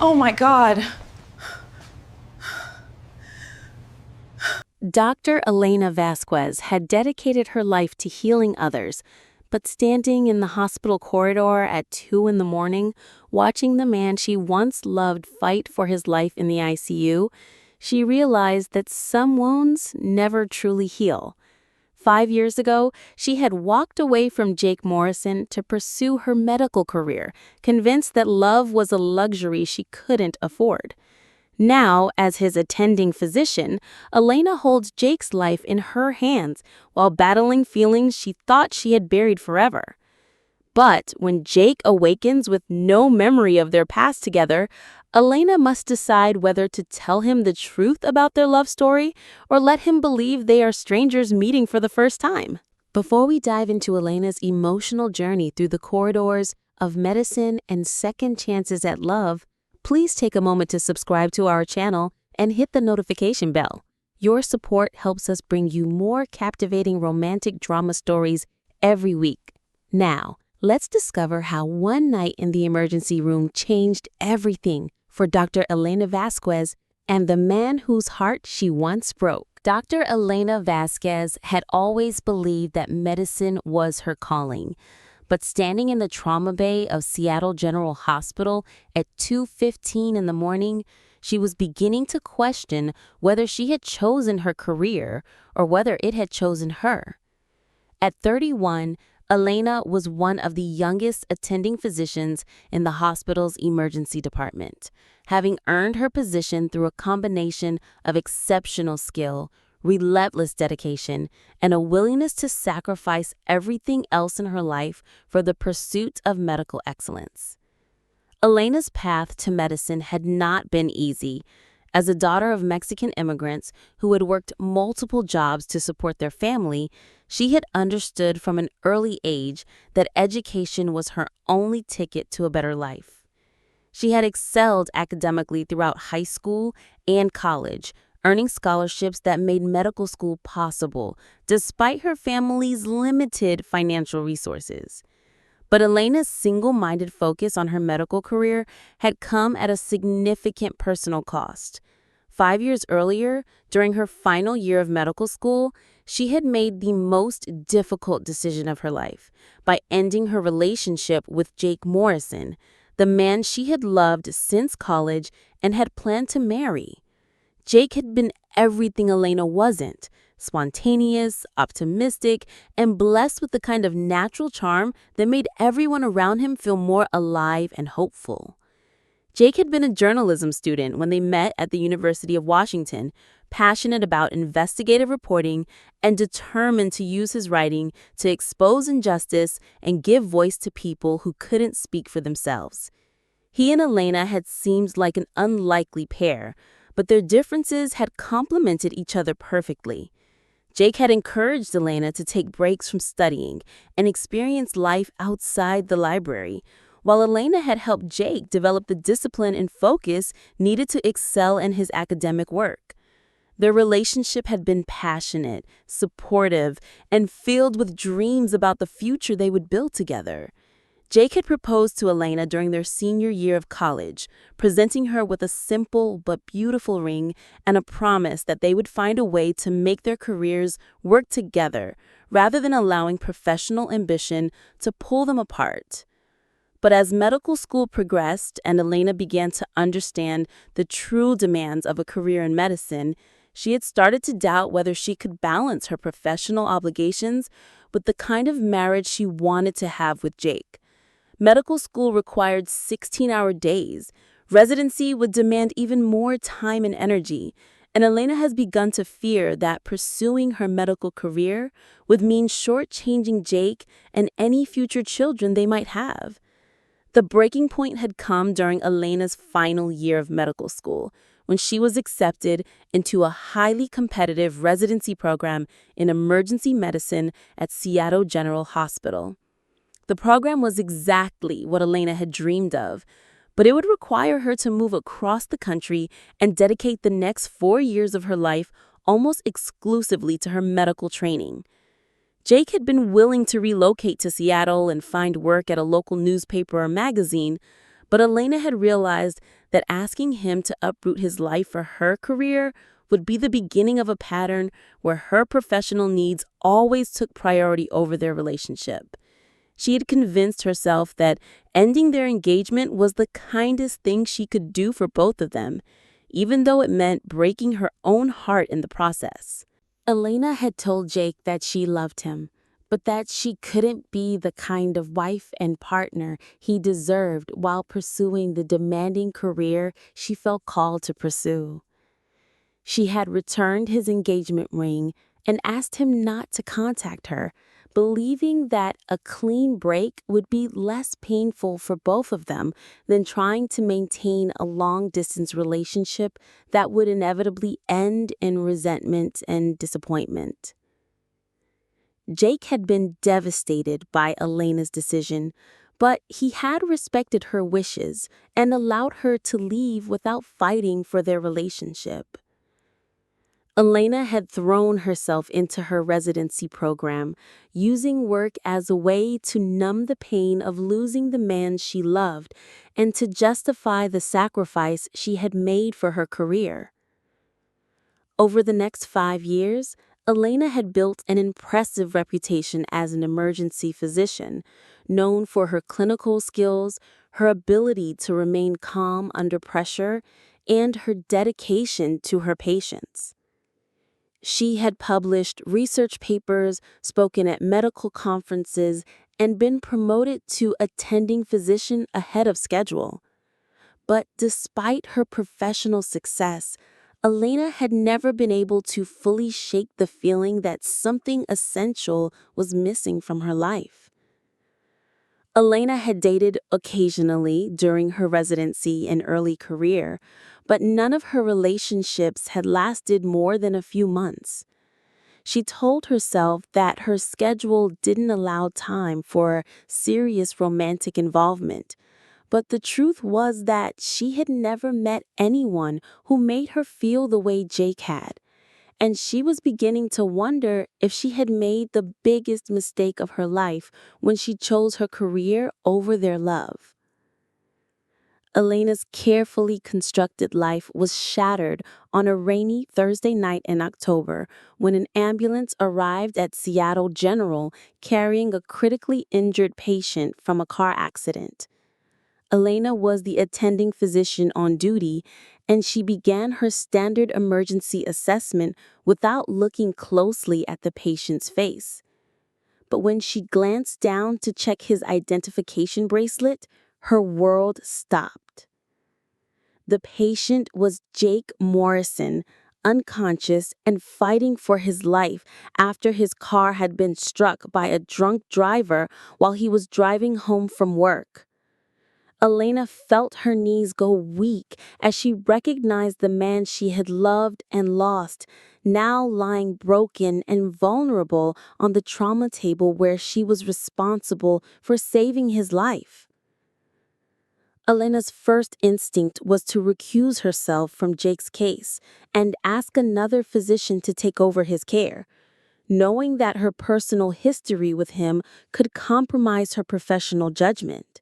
Oh my God. Dr. Elena Vasquez had dedicated her life to healing others, but standing in the hospital corridor at 2 in the morning, watching the man she once loved fight for his life in the ICU, she realized that some wounds never truly heal. 5 years ago, she had walked away from Jake Morrison to pursue her medical career, convinced that love was a luxury she couldn't afford. Now, as his attending physician, Elena holds Jake's life in her hands while battling feelings she thought she had buried forever. But when Jake awakens with no memory of their past together, Elena must decide whether to tell him the truth about their love story or let him believe they are strangers meeting for the first time. Before we dive into Elena's emotional journey through the corridors of medicine and second chances at love, please take a moment to subscribe to our channel and hit the notification bell. Your support helps us bring you more captivating romantic drama stories every week. Now, let's discover how one night in the emergency room changed everything for Dr. Elena Vasquez and the man whose heart she once broke. Dr. Elena Vasquez had always believed that medicine was her calling. But standing in the trauma bay of Seattle General Hospital at 2:15 in the morning, she was beginning to question whether she had chosen her career or whether it had chosen her. At 31, Elena was one of the youngest attending physicians in the hospital's emergency department, having earned her position through a combination of exceptional skill, relentless dedication, and a willingness to sacrifice everything else in her life for the pursuit of medical excellence. Elena's path to medicine had not been easy. As a daughter of Mexican immigrants who had worked multiple jobs to support their family, she had understood from an early age that education was her only ticket to a better life. She had excelled academically throughout high school and college, earning scholarships that made medical school possible, despite her family's limited financial resources. But Elena's single-minded focus on her medical career had come at a significant personal cost. 5 years earlier, during her final year of medical school, she had made the most difficult decision of her life by ending her relationship with Jake Morrison, the man she had loved since college and had planned to marry. Jake had been everything Elena wasn't: spontaneous, optimistic, and blessed with the kind of natural charm that made everyone around him feel more alive and hopeful. Jake had been a journalism student when they met at the University of Washington, passionate about investigative reporting and determined to use his writing to expose injustice and give voice to people who couldn't speak for themselves. He and Elena had seemed like an unlikely pair, but their differences had complemented each other perfectly. Jake had encouraged Elena to take breaks from studying and experience life outside the library, while Elena had helped Jake develop the discipline and focus needed to excel in his academic work. Their relationship had been passionate, supportive, and filled with dreams about the future they would build together. Jake had proposed to Elena during their senior year of college, presenting her with a simple but beautiful ring and a promise that they would find a way to make their careers work together rather than allowing professional ambition to pull them apart. But as medical school progressed and Elena began to understand the true demands of a career in medicine, she had started to doubt whether she could balance her professional obligations with the kind of marriage she wanted to have with Jake. Medical school required 16-hour days. Residency would demand even more time and energy, and Elena has begun to fear that pursuing her medical career would mean shortchanging Jake and any future children they might have. The breaking point had come during Elena's final year of medical school, when she was accepted into a highly competitive residency program in emergency medicine at Seattle General Hospital. The program was exactly what Elena had dreamed of, but it would require her to move across the country and dedicate the next 4 years of her life almost exclusively to her medical training. Jake had been willing to relocate to Seattle and find work at a local newspaper or magazine, but Elena had realized that asking him to uproot his life for her career would be the beginning of a pattern where her professional needs always took priority over their relationship. She had convinced herself that ending their engagement was the kindest thing she could do for both of them, even though it meant breaking her own heart in the process. Elena had told Jake that she loved him, but that she couldn't be the kind of wife and partner he deserved while pursuing the demanding career she felt called to pursue. She had returned his engagement ring and asked him not to contact her, believing that a clean break would be less painful for both of them than trying to maintain a long-distance relationship that would inevitably end in resentment and disappointment. Jake had been devastated by Elena's decision, but he had respected her wishes and allowed her to leave without fighting for their relationship. Elena had thrown herself into her residency program, using work as a way to numb the pain of losing the man she loved and to justify the sacrifice she had made for her career. Over the next 5 years, Elena had built an impressive reputation as an emergency physician, known for her clinical skills, her ability to remain calm under pressure, and her dedication to her patients. She had published research papers, spoken at medical conferences, and been promoted to attending physician ahead of schedule. But despite her professional success, Elena had never been able to fully shake the feeling that something essential was missing from her life. Elena had dated occasionally during her residency and early career, but none of her relationships had lasted more than a few months. She told herself that her schedule didn't allow time for serious romantic involvement, but the truth was that she had never met anyone who made her feel the way Jake had, and she was beginning to wonder if she had made the biggest mistake of her life when she chose her career over their love. Elena's carefully constructed life was shattered on a rainy Thursday night in October when an ambulance arrived at Seattle General carrying a critically injured patient from a car accident. Elena was the attending physician on duty, and she began her standard emergency assessment without looking closely at the patient's face. But when she glanced down to check his identification bracelet, her world stopped. The patient was Jake Morrison, unconscious and fighting for his life after his car had been struck by a drunk driver while he was driving home from work. Elena felt her knees go weak as she recognized the man she had loved and lost, now lying broken and vulnerable on the trauma table where she was responsible for saving his life. Elena's first instinct was to recuse herself from Jake's case and ask another physician to take over his care, knowing that her personal history with him could compromise her professional judgment.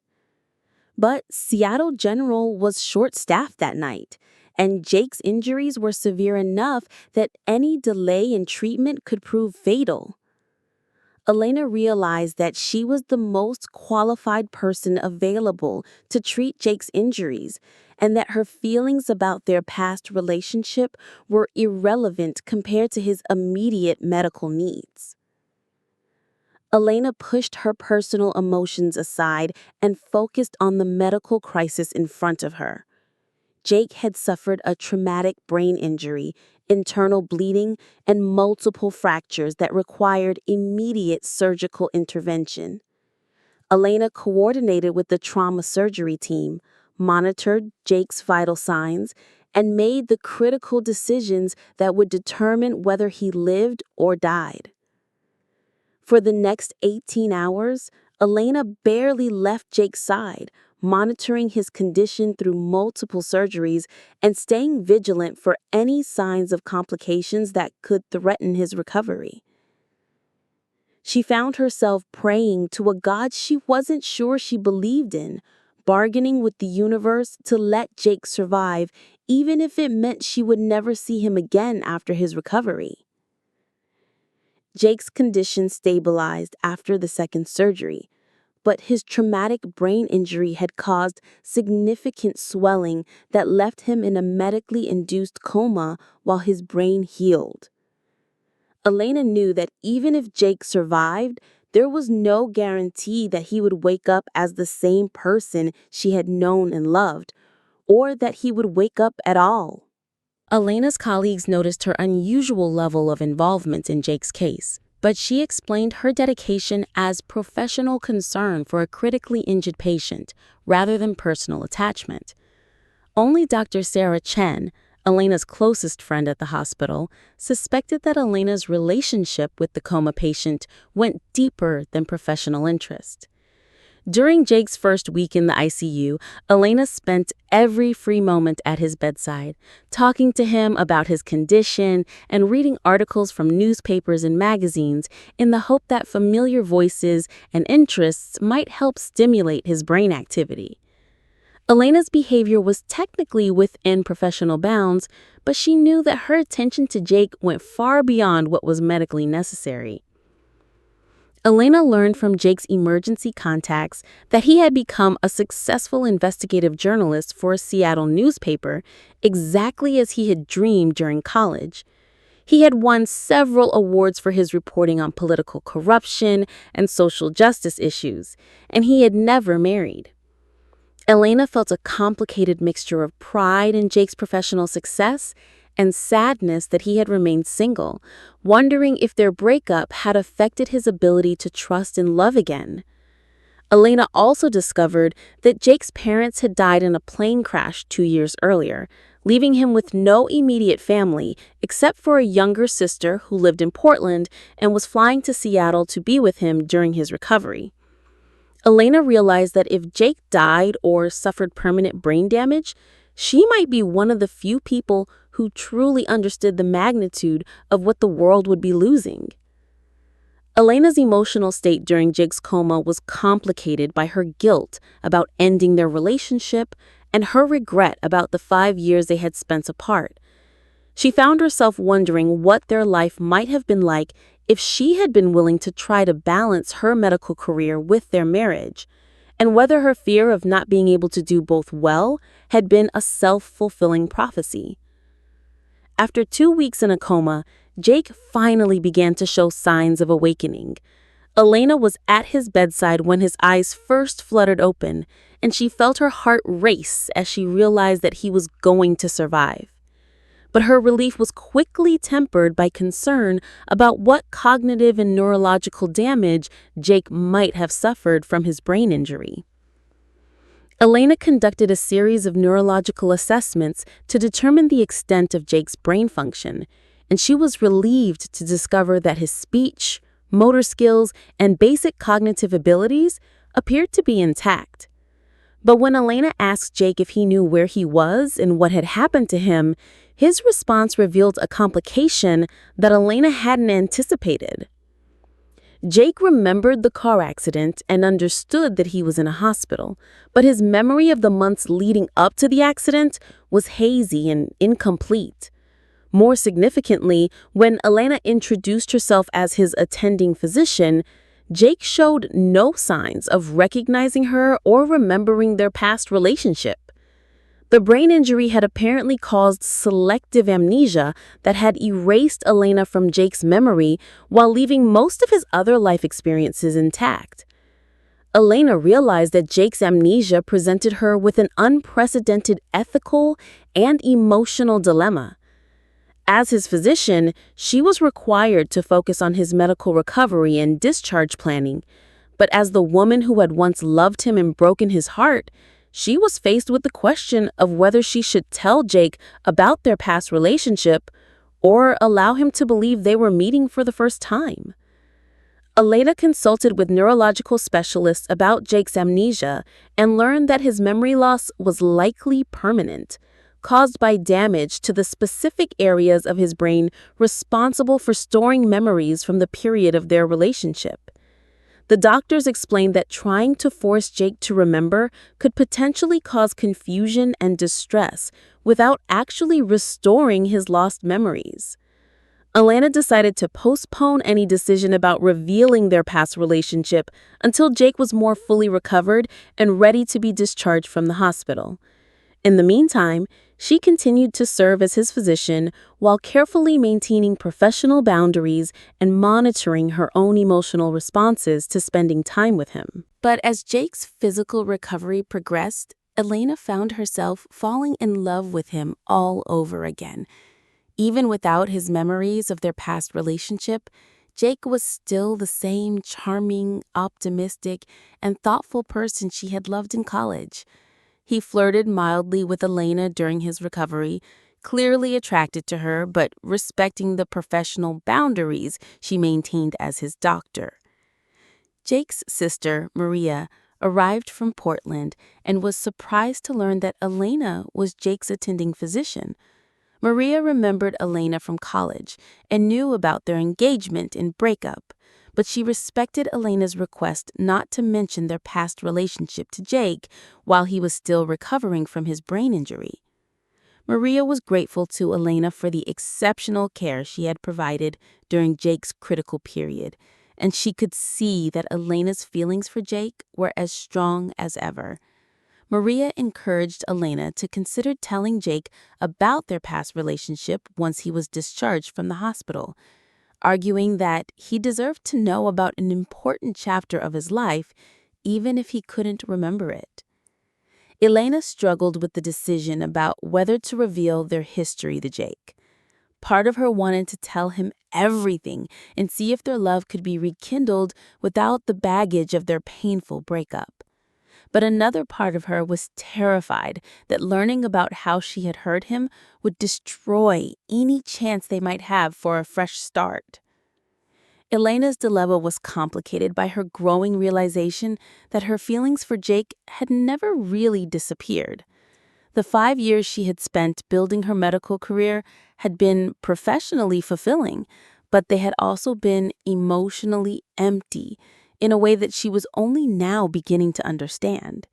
But Seattle General was short-staffed that night, and Jake's injuries were severe enough that any delay in treatment could prove fatal. Elena realized that she was the most qualified person available to treat Jake's injuries, and that her feelings about their past relationship were irrelevant compared to his immediate medical needs. Elena pushed her personal emotions aside and focused on the medical crisis in front of her. Jake had suffered a traumatic brain injury, internal bleeding, and multiple fractures that required immediate surgical intervention. Elena coordinated with the trauma surgery team, monitored Jake's vital signs, and made the critical decisions that would determine whether he lived or died. For the next 18 hours, Elena barely left Jake's side, monitoring his condition through multiple surgeries and staying vigilant for any signs of complications that could threaten his recovery. She found herself praying to a God she wasn't sure she believed in, bargaining with the universe to let Jake survive, even if it meant she would never see him again after his recovery. Jake's condition stabilized after the second surgery, but his traumatic brain injury had caused significant swelling that left him in a medically induced coma while his brain healed. Elena knew that even if Jake survived, there was no guarantee that he would wake up as the same person she had known and loved, or that he would wake up at all. Elena's colleagues noticed her unusual level of involvement in Jake's case, but she explained her dedication as professional concern for a critically injured patient rather than personal attachment. Only Dr. Sarah Chen, Elena's closest friend at the hospital, suspected that Elena's relationship with the coma patient went deeper than professional interest. During Jake's first week in the ICU, Elena spent every free moment at his bedside, talking to him about his condition and reading articles from newspapers and magazines in the hope that familiar voices and interests might help stimulate his brain activity. Elena's behavior was technically within professional bounds, but she knew that her attention to Jake went far beyond what was medically necessary. Elena learned from Jake's emergency contacts that he had become a successful investigative journalist for a Seattle newspaper, exactly as he had dreamed during college. He had won several awards for his reporting on political corruption and social justice issues, and he had never married. Elena felt a complicated mixture of pride in Jake's professional success and sadness that he had remained single, wondering if their breakup had affected his ability to trust and love again. Elena also discovered that Jake's parents had died in a plane crash 2 years earlier, leaving him with no immediate family except for a younger sister who lived in Portland and was flying to Seattle to be with him during his recovery. Elena realized that if Jake died or suffered permanent brain damage, she might be one of the few people who truly understood the magnitude of what the world would be losing. Elena's emotional state during Jake's coma was complicated by her guilt about ending their relationship and her regret about the 5 years they had spent apart. She found herself wondering what their life might have been like if she had been willing to try to balance her medical career with their marriage, and whether her fear of not being able to do both well had been a self-fulfilling prophecy. After 2 weeks in a coma, Jake finally began to show signs of awakening. Elena was at his bedside when his eyes first fluttered open, and she felt her heart race as she realized that he was going to survive. But her relief was quickly tempered by concern about what cognitive and neurological damage Jake might have suffered from his brain injury. Elena conducted a series of neurological assessments to determine the extent of Jake's brain function, and she was relieved to discover that his speech, motor skills, and basic cognitive abilities appeared to be intact. But when Elena asked Jake if he knew where he was and what had happened to him, his response revealed a complication that Elena hadn't anticipated. Jake remembered the car accident and understood that he was in a hospital, but his memory of the months leading up to the accident was hazy and incomplete. More significantly, when Elena introduced herself as his attending physician, Jake showed no signs of recognizing her or remembering their past relationship. The brain injury had apparently caused selective amnesia that had erased Elena from Jake's memory while leaving most of his other life experiences intact. Elena realized that Jake's amnesia presented her with an unprecedented ethical and emotional dilemma. As his physician, she was required to focus on his medical recovery and discharge planning, but as the woman who had once loved him and broken his heart, she was faced with the question of whether she should tell Jake about their past relationship or allow him to believe they were meeting for the first time. Elena consulted with neurological specialists about Jake's amnesia and learned that his memory loss was likely permanent, caused by damage to the specific areas of his brain responsible for storing memories from the period of their relationship. The doctors explained that trying to force Jake to remember could potentially cause confusion and distress without actually restoring his lost memories. Elena decided to postpone any decision about revealing their past relationship until Jake was more fully recovered and ready to be discharged from the hospital. In the meantime, she continued to serve as his physician while carefully maintaining professional boundaries and monitoring her own emotional responses to spending time with him. But as Jake's physical recovery progressed, Elena found herself falling in love with him all over again. Even without his memories of their past relationship, Jake was still the same charming, optimistic, and thoughtful person she had loved in college. He flirted mildly with Elena during his recovery, clearly attracted to her but respecting the professional boundaries she maintained as his doctor. Jake's sister, Maria, arrived from Portland and was surprised to learn that Elena was Jake's attending physician. Maria remembered Elena from college and knew about their engagement and breakup, but she respected Elena's request not to mention their past relationship to Jake while he was still recovering from his brain injury. Maria was grateful to Elena for the exceptional care she had provided during Jake's critical period, and she could see that Elena's feelings for Jake were as strong as ever. Maria encouraged Elena to consider telling Jake about their past relationship once he was discharged from the hospital, arguing that he deserved to know about an important chapter of his life, even if he couldn't remember it. Elena struggled with the decision about whether to reveal their history to Jake. Part of her wanted to tell him everything and see if their love could be rekindled without the baggage of their painful breakup. But another part of her was terrified that learning about how she had hurt him would destroy any chance they might have for a fresh start. Elena's dilemma was complicated by her growing realization that her feelings for Jake had never really disappeared. The 5 years she had spent building her medical career had been professionally fulfilling, but they had also been emotionally empty in a way that she was only now beginning to understand.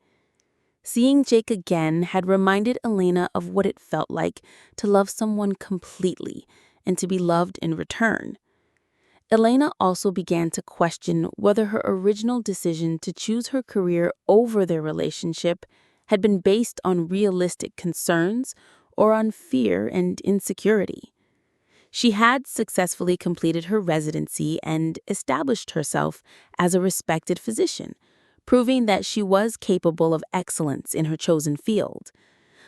Seeing Jake again had reminded Elena of what it felt like to love someone completely and to be loved in return. Elena also began to question whether her original decision to choose her career over their relationship had been based on realistic concerns or on fear and insecurity. She had successfully completed her residency and established herself as a respected physician, proving that she was capable of excellence in her chosen field.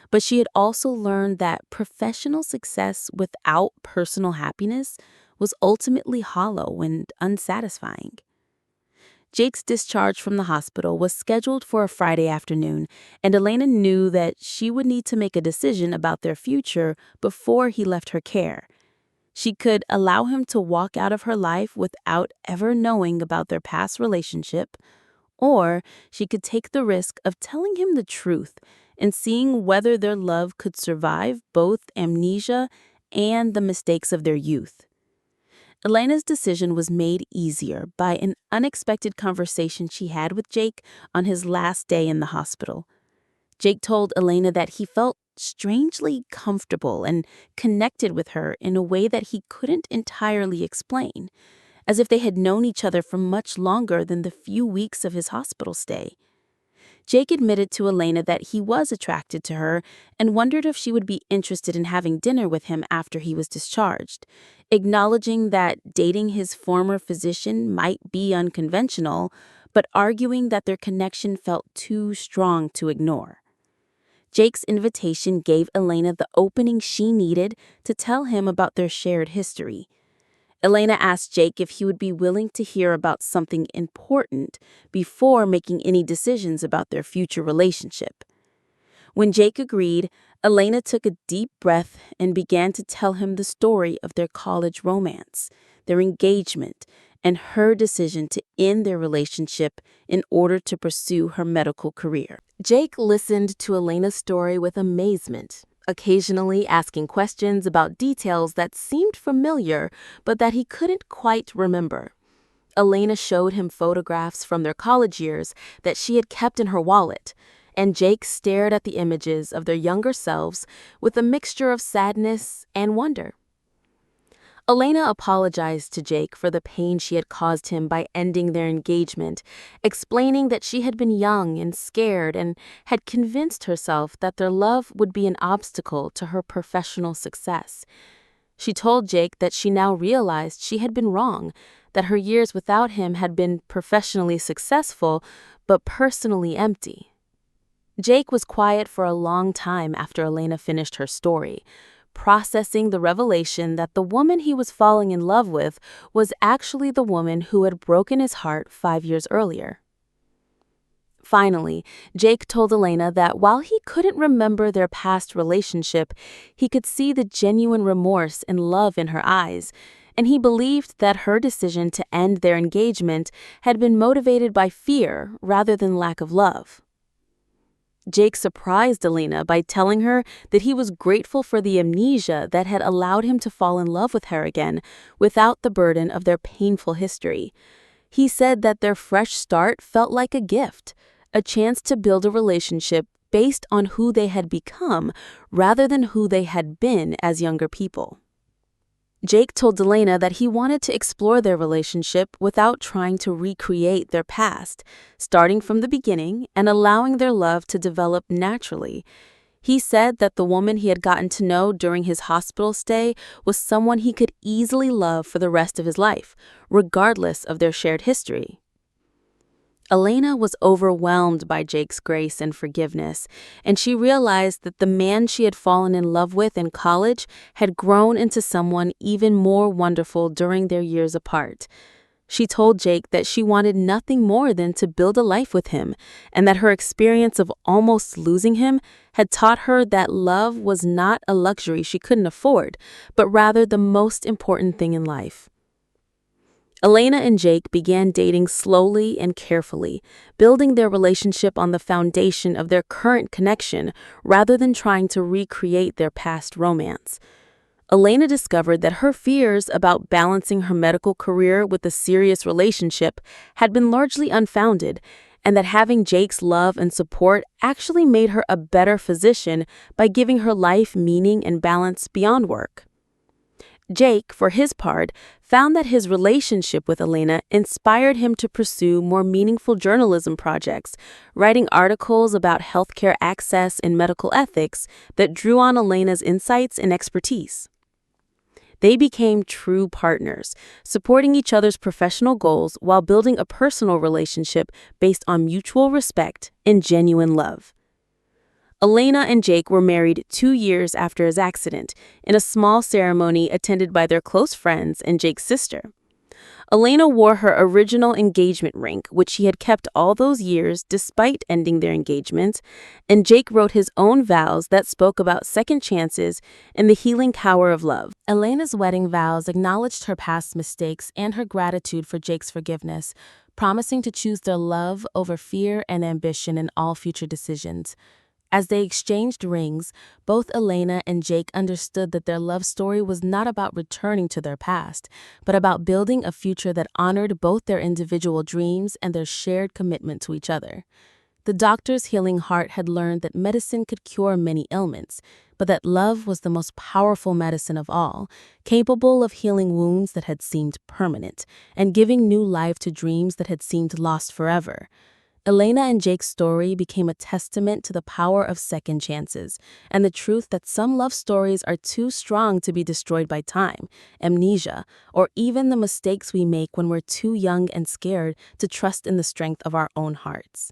But she had also learned that professional success without personal happiness was ultimately hollow and unsatisfying. Jake's discharge from the hospital was scheduled for a Friday afternoon, and Elena knew that she would need to make a decision about their future before he left her care. She could allow him to walk out of her life without ever knowing about their past relationship, or she could take the risk of telling him the truth and seeing whether their love could survive both amnesia and the mistakes of their youth. Elena's decision was made easier by an unexpected conversation she had with Jake on his last day in the hospital. Jake told Elena that he felt strangely comfortable and connected with her in a way that he couldn't entirely explain, as if they had known each other for much longer than the few weeks of his hospital stay. Jake admitted to Elena that he was attracted to her and wondered if she would be interested in having dinner with him after he was discharged, acknowledging that dating his former physician might be unconventional, but arguing that their connection felt too strong to ignore. Jake's invitation gave Elena the opening she needed to tell him about their shared history. Elena asked Jake if he would be willing to hear about something important before making any decisions about their future relationship. When Jake agreed, Elena took a deep breath and began to tell him the story of their college romance, their engagement, and her decision to end their relationship in order to pursue her medical career. Jake listened to Elena's story with amazement, occasionally asking questions about details that seemed familiar but that he couldn't quite remember. Elena showed him photographs from their college years that she had kept in her wallet, and Jake stared at the images of their younger selves with a mixture of sadness and wonder. Elena apologized to Jake for the pain she had caused him by ending their engagement, explaining that she had been young and scared and had convinced herself that their love would be an obstacle to her professional success. She told Jake that she now realized she had been wrong, that her years without him had been professionally successful, but personally empty. Jake was quiet for a long time after Elena finished her story, processing the revelation that the woman he was falling in love with was actually the woman who had broken his heart 5 years earlier. Finally, Jake told Elena that while he couldn't remember their past relationship, he could see the genuine remorse and love in her eyes, and he believed that her decision to end their engagement had been motivated by fear rather than lack of love. Jake surprised Elena by telling her that he was grateful for the amnesia that had allowed him to fall in love with her again without the burden of their painful history. He said that their fresh start felt like a gift, a chance to build a relationship based on who they had become rather than who they had been as younger people. Jake told Elena that he wanted to explore their relationship without trying to recreate their past, starting from the beginning and allowing their love to develop naturally. He said that the woman he had gotten to know during his hospital stay was someone he could easily love for the rest of his life, regardless of their shared history. Elena was overwhelmed by Jake's grace and forgiveness, and she realized that the man she had fallen in love with in college had grown into someone even more wonderful during their years apart. She told Jake that she wanted nothing more than to build a life with him, and that her experience of almost losing him had taught her that love was not a luxury she couldn't afford, but rather the most important thing in life. Elena and Jake began dating slowly and carefully, building their relationship on the foundation of their current connection rather than trying to recreate their past romance. Elena discovered that her fears about balancing her medical career with a serious relationship had been largely unfounded, and that having Jake's love and support actually made her a better physician by giving her life meaning and balance beyond work. Jake, for his part, found that his relationship with Elena inspired him to pursue more meaningful journalism projects, writing articles about healthcare access and medical ethics that drew on Elena's insights and expertise. They became true partners, supporting each other's professional goals while building a personal relationship based on mutual respect and genuine love. Elena and Jake were married 2 years after his accident, in a small ceremony attended by their close friends and Jake's sister. Elena wore her original engagement ring, which she had kept all those years despite ending their engagement, and Jake wrote his own vows that spoke about second chances and the healing power of love. Elena's wedding vows acknowledged her past mistakes and her gratitude for Jake's forgiveness, promising to choose their love over fear and ambition in all future decisions. As they exchanged rings, both Elena and Jake understood that their love story was not about returning to their past, but about building a future that honored both their individual dreams and their shared commitment to each other. The doctor's healing heart had learned that medicine could cure many ailments, but that love was the most powerful medicine of all, capable of healing wounds that had seemed permanent and giving new life to dreams that had seemed lost forever. Elena and Jake's story became a testament to the power of second chances and the truth that some love stories are too strong to be destroyed by time, amnesia, or even the mistakes we make when we're too young and scared to trust in the strength of our own hearts.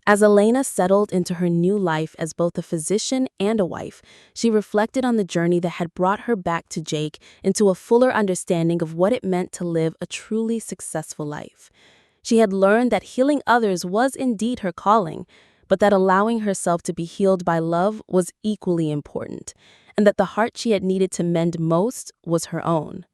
As Elena settled into her new life as both a physician and a wife, she reflected on the journey that had brought her back to Jake into a fuller understanding of what it meant to live a truly successful life. She had learned that healing others was indeed her calling, but that allowing herself to be healed by love was equally important, and that the heart she had needed to mend most was her own.